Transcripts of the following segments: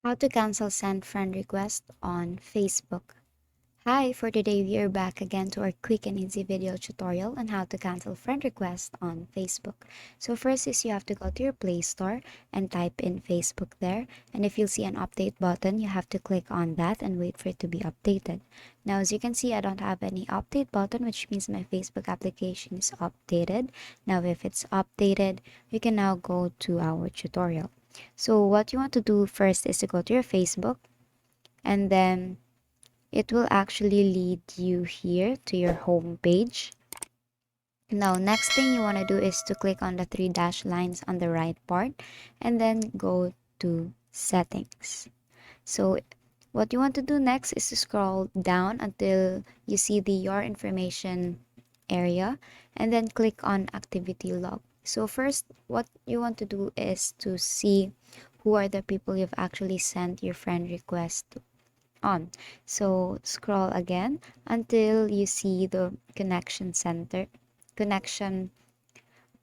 How to cancel send friend request on Facebook. Hi, for today we are back again to our quick and easy video tutorial on how to cancel friend request on Facebook. So first is you have to go to your Play Store and type in Facebook there. And if you see an update button, you have to click on that and wait for it to be updated. Now, as you can see, I don't have any update button, which means my Facebook application is updated. Now, if it's updated, we can now go to our tutorial. So what you want to do first is to go to your Facebook, and then it will actually lead you here to your home page. Now, next thing you want to do is to click on the three dash lines on the right part and then go to settings. So what you want to do next is to scroll down until you see the your information area and then click on activity log. So first, what you want to do is to see who are the people you've actually sent your friend request on. So scroll again until you see the connection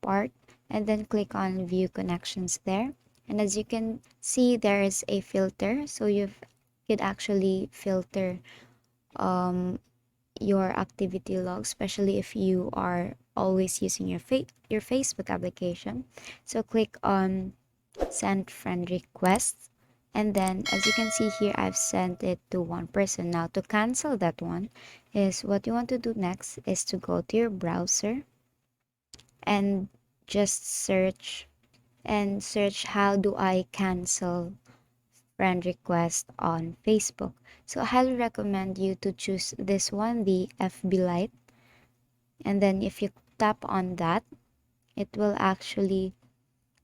part, and then click on view connections there. And as you can see, there is a filter, so you could actually filter um your activity log, especially if you are always using your Facebook application. So click on send friend requests, and then as you can see here, I've sent it to one person. Now to cancel that one is what you want to do next is to go to your browser and just search how do I cancel friend request on Facebook. So I highly recommend you to choose this one, the FB Lite. And then if you tap on that, it will actually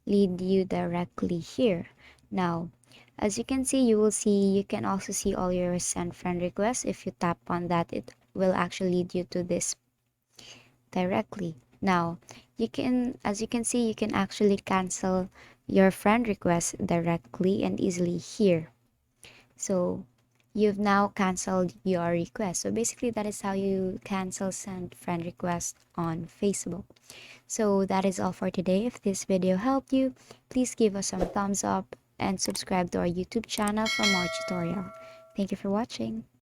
lead you directly here. Now, as you can see, you can also see all your send friend requests. If you tap on that, it will actually lead you to this directly. Now, as you can see, you can actually cancel your friend request directly and easily here. So you've now canceled your request. So basically, that is how you cancel send friend request on Facebook. So that is all for today. If this video helped you, please give us some thumbs up and subscribe to our YouTube channel for more tutorial. Thank you for watching.